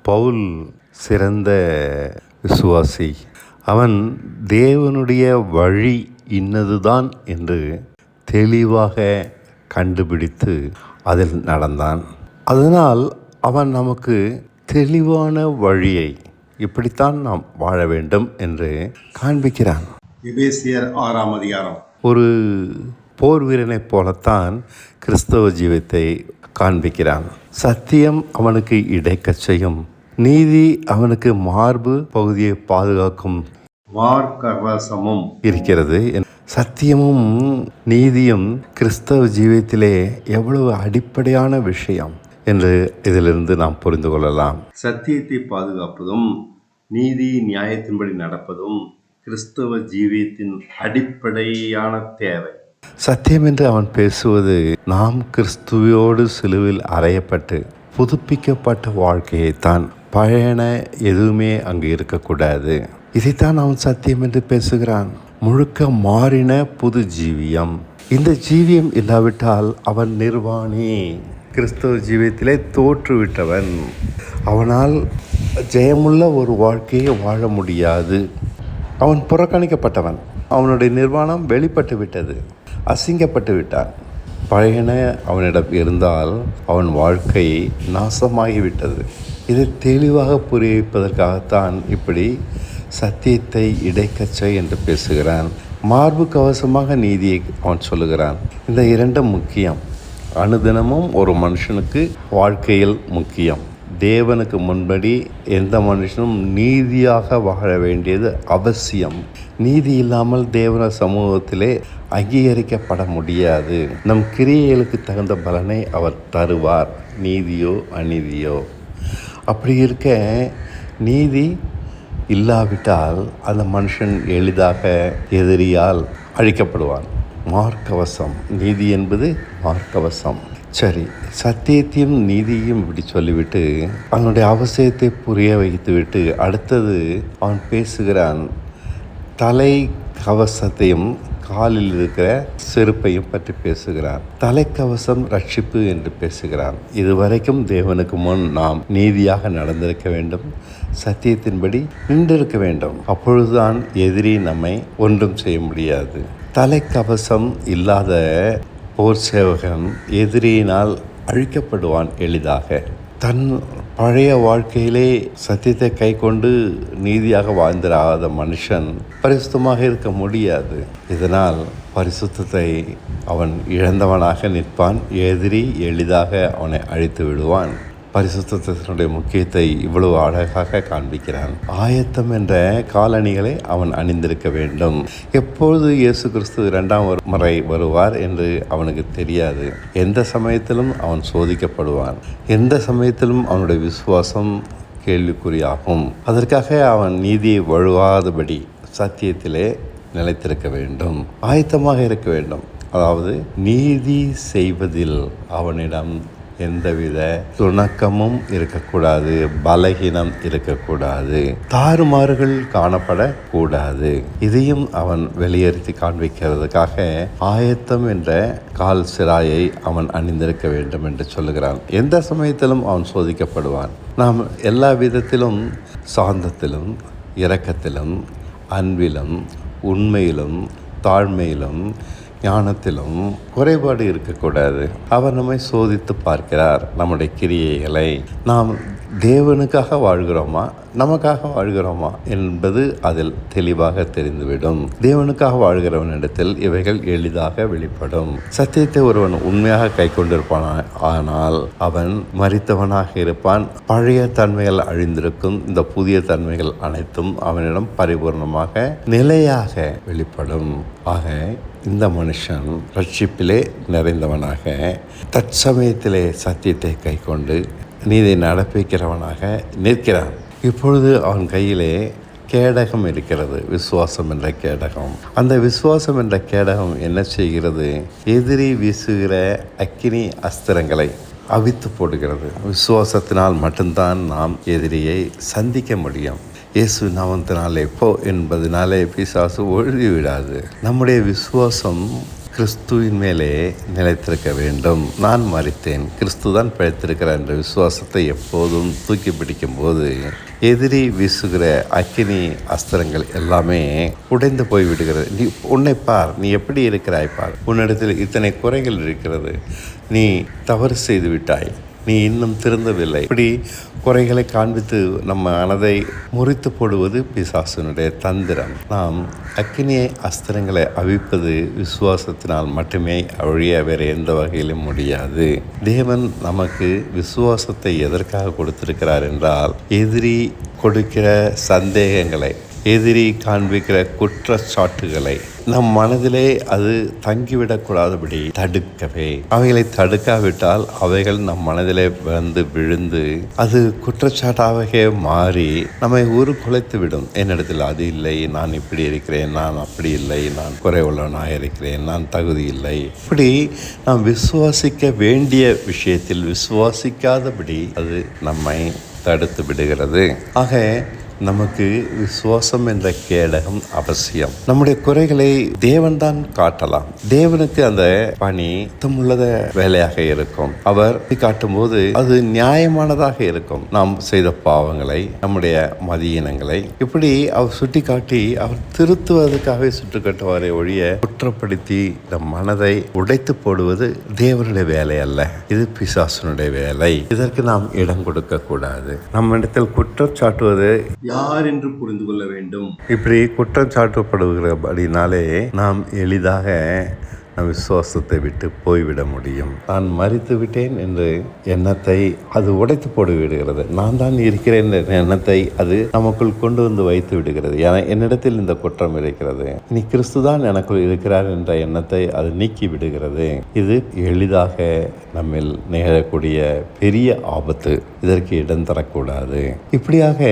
பவுல் சிறந்த விசுவாசி. அவன் தேவனுடைய வழி இன்னதுதான் என்று தெளிவாக கண்டுபிடித்து அதில் நடந்தான். அதனால் அவன் நமக்கு தெளிவான வழியை இப்படித்தான் நாம் வாழ வேண்டும் என்று காண்பிக்கிறான். எபேசியர் 6ஆம் அதிகாரம். ஒரு போர் வீரனைப் போலத்தான் கிறிஸ்தவ ஜீவித்தை காண்பிக்கிறான். சத்தியம் அவனுக்கு இடைக்கச்சையும், நீதி அவனுக்கு மார்பு பகுதியை பாதுகாக்கும் மார்க்கவசமும் இருக்கிறது. சத்தியமும் நீதியும் கிறிஸ்தவ ஜீவியத்திலே எவ்வளவு அடிப்படையான விஷயம் என்று இதிலிருந்து நாம் புரிந்து கொள்ளலாம். சத்தியத்தை பாதுகாப்பதும் நீதி நியாயத்தின்படி நடப்பதும் கிறிஸ்தவ ஜீவியத்தின் அடிப்படையான தேவை. சத்தியம் என்று அவன் பேசுவது நாம் கிறிஸ்துவோடு சிலுவில் அறையப்பட்டு புதுப்பிக்கப்பட்ட வாழ்க்கையைத்தான். பழையன எதுவுமே அங்கு இருக்கக்கூடாது. இதைத்தான் அவன் சத்தியம் என்று பேசுகிறான். முழுக்க மாறின புது ஜீவியம். இந்த ஜீவியம் இல்லாவிட்டால் அவன் நிர்வாணி, கிறிஸ்தவ ஜீவியத்திலே தோற்றுவிட்டவன். அவனால் ஜெயமுள்ள ஒரு வாழ்க்கையை வாழ முடியாது. அவன் புறக்கணிக்கப்பட்டவன். அவனுடைய நிர்வாணம் வெளிப்பட்டு விட்டது, அசிங்கப்பட்டு விட்டான். பழையன அவனிடம் இருந்தால் அவன் வாழ்க்கை நாசமாகிவிட்டது. இதை தெளிவாக புரிய வைப்பதற்காகத்தான் இப்படி சத்தியத்தை இடைக்கச்சை என்று பேசுகிறான். மார்பு கவசமாக நீதியை அவன் சொல்லுகிறான். இந்த இரண்டும் முக்கியம். அனுதினமும் ஒரு மனுஷனுக்கு வாழ்க்கையில் முக்கியம். தேவனுக்கு முன்படி எந்த மனுஷனும் நீதியாக வாழ வேண்டியது அவசியம். நீதி இல்லாமல் தேவன சமூகத்திலே அங்கீகரிக்கப்பட முடியாது. நம் கிரியைகளுக்கு தகுந்த பலனை அவர் தருவார், நீதியோ அநீதியோ. அப்படி இருக்க நீதி இல்லாவிட்டால் அந்த மனுஷன் எளிதாக எதிரியால் அழிக்கப்படுவான். மார்க்கவசம், நீதி என்பது மார்க்கவசம். சரி, சத்தியத்தையும் நீதியும் இப்படி சொல்லிவிட்டு அவனுடைய அவசியத்தை புரிய வைத்துவிட்டு அடுத்தது அவன் பேசுகிறான். தலை கவசத்தையும் காலில் இருக்கிற செருப்பையும் பற்றி பேசுகிறான். தலைக்கவசம் ரட்சிப்பு என்று பேசுகிறான். இதுவரைக்கும் தேவனுக்கு முன் நாம் நீதியாக நடந்திருக்க வேண்டும், சத்தியத்தின்படி நின்றிருக்க வேண்டும். அப்பொழுதுதான் எதிரி நம்மை ஒன்றும் செய்ய முடியாது. தலைக்கவசம் இல்லாத போர் சேவகன் எதிரியினால் அழிக்கப்படுவான் எளிதாக. தன் பழைய வாழ்க்கையிலே சத்தியத்தை கை கொண்டு நீதியாக வாழ்ந்திராத மனுஷன் பரிசுத்தமாக இருக்க முடியாது. இதனால் பரிசுத்தத்தை அவன் இழந்தவனாக நிற்பான். எதிரி எளிதாக அவனை அழித்து விடுவான். பரிசுத்தத்தினுடைய முக்கியத்தை இவ்வளவு அழகாக காண்பிக்கிறான். ஆயத்தம் என்ற காலணிகளை அவன் அணிந்திருக்க வேண்டும். எப்பொழுது இயேசு கிறிஸ்து 2ஆம் முறை வருவார் என்று அவனுக்கு தெரியாது. எந்த சமயத்திலும் அவன் சோதிக்கப்படுவான். எந்த சமயத்திலும் அவனுடைய விசுவாசம் கேள்விக்குறியாகும். அதற்காக அவன் நீதியை வழுவாதபடி சத்தியத்திலே நிலைத்திருக்க வேண்டும், ஆயத்தமாக இருக்க வேண்டும். அதாவது நீதி செய்வதில் அவனிடம் எந்தவித துணக்கமும் இருக்கக்கூடாது, பலகீனம் இருக்கக்கூடாது, தாறுமாறுகள் காணப்படக்கூடாது. இதையும் அவன் வெளியேற்றி காண்பிக்கிறதுக்காக ஆயத்தம் என்ற கால் சிராயை அவன் அணிந்திருக்க வேண்டும் என்று சொல்லுகிறான். எந்த சமயத்திலும் அவன் சோதிக்கப்படுவான். நாம் எல்லா விதத்திலும் சாந்தத்திலும் இரக்கத்திலும் அன்பிலும் உண்மையிலும் தாழ்மையிலும் ஞானத்திலும் குறைபாடு இருக்கக்கூடாது. அவர் நம்மை சோதித்து பார்க்கிறார். நம்முடைய கிரியைகளை நாம் தேவனுக்காக வாழ்கிறோமா, நமக்காக வாழ்கிறோமா என்பது அதில் தெளிவாக தெரிந்துவிடும். தேவனுக்காக வாழ்கிறவனிடத்தில் இவைகள் எளிதாக வெளிப்படும். சத்தியத்தை ஒருவன் உண்மையாக கை கொண்டிருப்பான், ஆனால் அவன் மரித்தவனாக இருப்பான். பழைய தன்மைகள் அழிந்திருக்கும். இந்த புதிய தன்மைகள் அனைத்தும் அவனிடம் பரிபூர்ணமாக நிலையாக வெளிப்படும். ஆக இந்த மனுஷன் ரட்சிப்பிலே நிறைந்தவனாக தற்சமயத்திலே சத்தியத்தை கை கொண்டு நீதை நடப்பிக்கிறவனாக நிற்கிறான். இப்பொழுது அவன் கையிலே கேடகம் இருக்கிறது, விசுவாசம் என்ற கேடகம். அந்த விசுவாசம் என்ற கேடகம் என்ன செய்கிறது? எதிரி வீசுகிற அக்கினி அஸ்திரங்களை அவித்து போடுகிறது. விசுவாசத்தினால் மட்டும்தான் நாம் எதிரியை சந்திக்க முடியும். இயேசு நாமத்தினாலே போ என்பதனாலே பிசாசு ஒழுகி விடாது. நம்முடைய விசுவாசம் கிறிஸ்துவின் மேலே நிலைத்திருக்க வேண்டும். நான் மரித்தேன், கிறிஸ்து தான் பிழைத்திருக்கிறார் என்ற விசுவாசத்தை எப்போதும் தூக்கி பிடிக்கும் போது எதிரி வீசுகிற அக்கினி அஸ்திரங்கள் எல்லாமே உடைந்து போய் விடுகிறது. நீ உன்னை பார், நீ எப்படி இருக்கிறாய் பார், உன்னிடத்தில் இத்தனை குறைகள் இருக்கிறது, நீ தவறு செய்து விட்டாய், நீ இன்னும் திருந்தவில்லை. இப்படி குறைகளை காண்பித்து நம்ம மனதை முறித்து போடுவது பிசாசனுடைய தந்திரம். நாம் அக்கினியை அஸ்திரங்களை அவிப்பது விசுவாசத்தினால் மட்டுமே ஒழிய வேறு எந்த வகையிலும் முடியாது. தேவன் நமக்கு விசுவாசத்தை எதற்காக கொடுத்திருக்கிறார் என்றால், எதிரி கொடுக்கிற சந்தேகங்களை, எதிரி காண்பிக்கிற குற்றச்சாட்டுகளை நம் மனதிலே அது தங்கிவிடக்கூடாதபடி தடுக்கவே. அவைகளை தடுக்காவிட்டால் அவைகள் நம் மனதிலே வந்து விழுந்து அது குற்றச்சாட்டாக மாறி நம்மை குலைத்து விடும். என்னிடத்தில் அது இல்லை, நான் இப்படி இருக்கிறேன், நான் அப்படி இல்லை, நான் குறைவுள்ளவனாக இருக்கிறேன், நான் தகுதி இல்லை. இப்படி நாம் விசுவாசிக்க வேண்டிய விஷயத்தில் விசுவாசிக்காதபடி அது நம்மை தடுத்து விடுகிறது. ஆக நமக்கு விசுவாசம் என்ற கேடகம் அவசியம். நம்முடைய குறைகளை தேவன் தான் காட்டலாம். தேவனுக்கு அந்த பணி உள்ளத வேலையாக இருக்கும். அவர் காட்டும் போது அது நியாயமானதாக இருக்கும். நாம் செய்த பாவங்களை, நம்முடைய மதியினங்களை இப்படி அவர் சுட்டி காட்டி அவர் திருத்துவதற்காகவே சுட்டு காட்டுவாரே ஒழிய குற்றப்படுத்தி நம் மனதை உடைத்து போடுவது தேவனுடைய வேலை அல்ல. இது பிசாசனுடைய வேலை. இதற்கு நாம் இடம் கொடுக்க கூடாது. நம்ம இடத்தில் குற்றச்சாட்டுவது யார் என்று புரிந்து கொள்ள வேண்டும். இப்படி குற்றம் சாட்டப்படுகிறபடினாலே நாம் எளிதாக நம் விசுவாசத்தை விட்டு போய்விட முடியும். நான் மரித்து விட்டேன் என்று எண்ணத்தை அது உடைத்து போட்டு விடுகிறது. நான் தான் இருக்கிறேன் என்ற எண்ணத்தை அது நமக்குள் கொண்டு வந்து வைத்து விடுகிறது. என்னிடத்தில் இந்த குற்றம் இருக்கிறது, இனி கிறிஸ்து தான் எனக்குள் இருக்கிறார் என்ற எண்ணத்தை அது நீக்கி விடுகிறது. இது எளிதாக நம்மில் நிகழக்கூடிய பெரிய ஆபத்து. இதற்கு இடம் தரக்கூடாது. இப்படியாக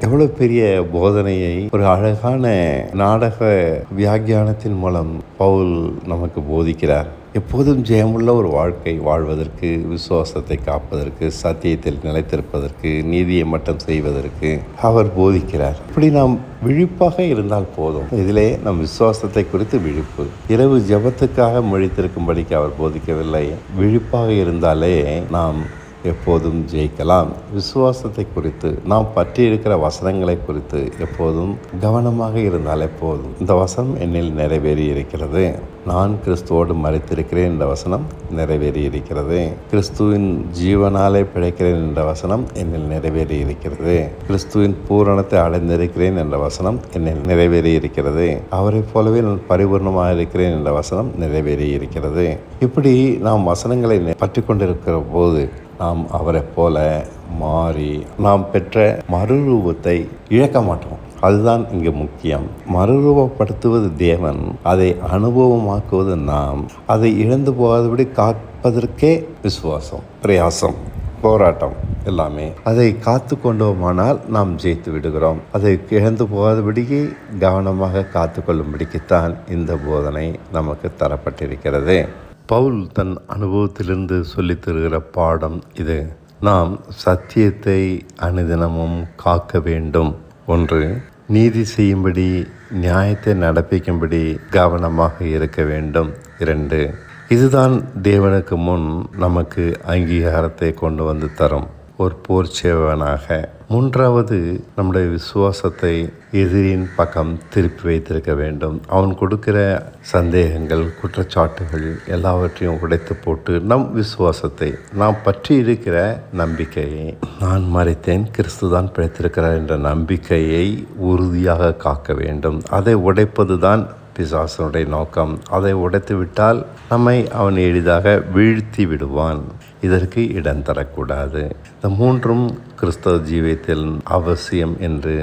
எவ்வளவு பெரிய போதனையை ஒரு அழகான நாடக வியாக்கியானத்தின் மூலம் பவுல் நமக்கு போதிக்கிறார். எப்போதும் ஜெயமுள்ள ஒரு வாழ்க்கை வாழ்வதற்கு, விசுவாசத்தை காப்பதற்கு, சத்தியத்தில் நிலைத்திருப்பதற்கு, நீதியை மட்டும் செய்வதற்கு அவர் போதிக்கிறார். இப்படி நாம் விழிப்பாக இருந்தால் போதும். இதிலே நம் விசுவாசத்தை குறித்து விழிப்பு. இரவு ஜெபத்துக்காக முழித்திருக்கும்படிக்கு அவர் போதிக்கவில்லை. விழிப்பாக இருந்தாலே நாம் எப்போதும் ஜெயிக்கலாம். விசுவாசத்தை குறித்து, நாம் பற்றி இருக்கிற வசனங்களை குறித்து எப்போதும் கவனமாக இருந்தாலே போதும். இந்த வசனம் என்னில் நிறைவேறி இருக்கிறது, நான் கிறிஸ்துவோடு மரித்திருக்கிறேன் என்ற வசனம் நிறைவேறி இருக்கிறது, கிறிஸ்துவின் ஜீவனாலே பிழைக்கிறேன் என்ற வசனம் என்னில் நிறைவேறி இருக்கிறது, கிறிஸ்துவின் பூரணத்தை அடைந்திருக்கிறேன் என்ற வசனம் என்னில் நிறைவேறி இருக்கிறது, அவரை போலவே நான் பரிபூர்ணமாக இருக்கிறேன் என்ற வசனம் நிறைவேறி இருக்கிறது. இப்படி நாம் வசனங்களை பற்றி கொண்டிருக்கிற போது நாம் அவரை போல மாறி நாம் பெற்ற மறுரூபத்தை இழக்க மாட்டோம். அதுதான் இங்கு முக்கியம். மறுரூபப்படுத்துவது தேவன், அதை அனுபவமாக்குவது நாம். அதை இழந்து போகாதபடி காப்பதற்கே விசுவாசம், பிரயாசம், போராட்டம் எல்லாமே. அதை காத்து கொண்டோமானால் நாம் ஜெயித்து விடுகிறோம். அதை இழந்து போகாதபடிக்கு கவனமாக காத்து கொள்ளும்படிக்குத்தான் இந்த போதனை நமக்கு தரப்பட்டிருக்கிறது. பவுல் தன் அனுபவத்திலிருந்து சொல்லித் தருகிற பாடம் இது. நாம் சத்தியத்தை அனுதினமும் காக்க வேண்டும். 1, நீதி செய்யும்படி, நியாயத்தை நடப்பிக்கும்படி கவனமாக இருக்க வேண்டும். 2, இதுதான் தேவனுக்கு முன் நமக்கு அங்கீகாரத்தை கொண்டு வந்து தரும் ஒரு போர் சேவகனாக. 3வது, நம்முடைய விசுவாசத்தை எதிரின் பக்கம் திருப்பி வைத்திருக்க வேண்டும். அவன் கொடுக்கிற சந்தேகங்கள், குற்றச்சாட்டுகள் எல்லாவற்றையும் உடைத்து போட்டு நம் விசுவாசத்தை, நாம் பற்றி இருக்கிற நம்பிக்கையை, நான் மரித்தேன், கிறிஸ்து தான் பிழைத்திருக்கிறார் என்ற நம்பிக்கையை உறுதியாக காக்க வேண்டும். அதை உடைப்பது தான் பிசாசனுடைய நோக்கம். அதை உடைத்து விட்டால் நம்மை அவன் எளிதாக வீழ்த்தி விடுவான். இதற்கு இடம் தரக்கூடாது. இந்த 3ம் கிறிஸ்தவ ஜீவியத்தில் அவசியம் என்று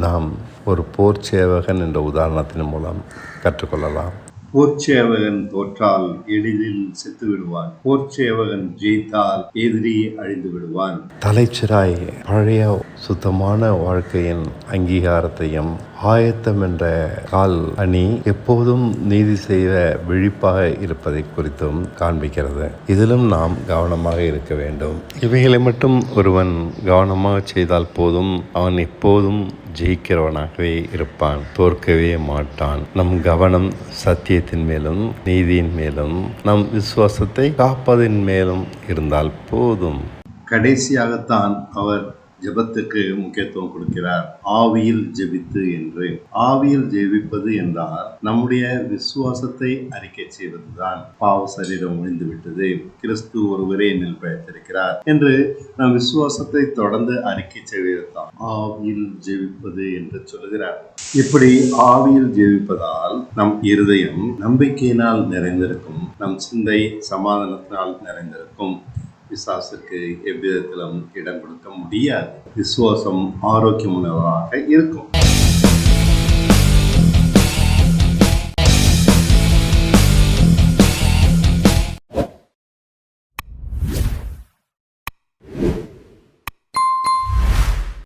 நாம் ஒரு போர் சேவகன் என்ற உதாரணத்தின் மூலம் கற்றுக்கொள்ளலாம். போர்ச்சேவகன் தோற்றால் எளிதில் செத்து விடுவான், போர்ச்சேவகன் ஜெயித்தால் எதிரி அழிந்து விடுவான். தலைச்சிராய் பழைய சுத்தமான வாழ்க்கையின் அங்கீகாரத்தையும் ஆயத்தம் என்ற கால் அணி எப்போதும் நீதி செய்ய விழிப்பாக இருப்பதை குறித்தும் காண்பிக்கிறது. இதிலும் நாம் கவனமாக இருக்க வேண்டும். இவைகளை மட்டும் ஒருவன் கவனமாக செய்தால் போதும், அவன் எப்போதும் ஜெயிக்கிறவனாகவே இருப்பான், தோற்கவே மாட்டான். நம் கவனம் சத்தியத்தின் மேலும் நீதியின் மேலும் நம் விசுவாசத்தை காப்பதின் மேலும் இருந்தால் போதும். கடைசியாகத்தான் அவர் ஜெபத்துக்கு முக்கியத்துவம் கொடுக்கிறார். ஆவியில் ஜெபித்து என்று. ஆவியில் ஜெபிப்பது என்றால் நம்முடைய விசுவாசத்தை அறிக்கை செய்வதுதான். பாவ சரீரம் ஒழிந்து விட்டது, கிறிஸ்து ஒருவரே என்னில் பிழைத்திருக்கிறார் என்று நம் விசுவாசத்தை தொடர்ந்து அறிக்கை செய்வதுதான் ஆவியில் ஜெபிப்பது என்று சொல்கிறார். இப்படி ஆவியில் ஜெபிப்பதால் நம் இருதயம் நம்பிக்கையினால் நிறைந்திருக்கும், நம் சிந்தை சமாதானத்தினால் நிறைந்திருக்கும். பிசாசுக்கு எவ்விதத்திலும் இடம் கொடுக்க முடியாது. விசுவாசம் ஆரோக்கியமுள்ளதாக இருக்கும்.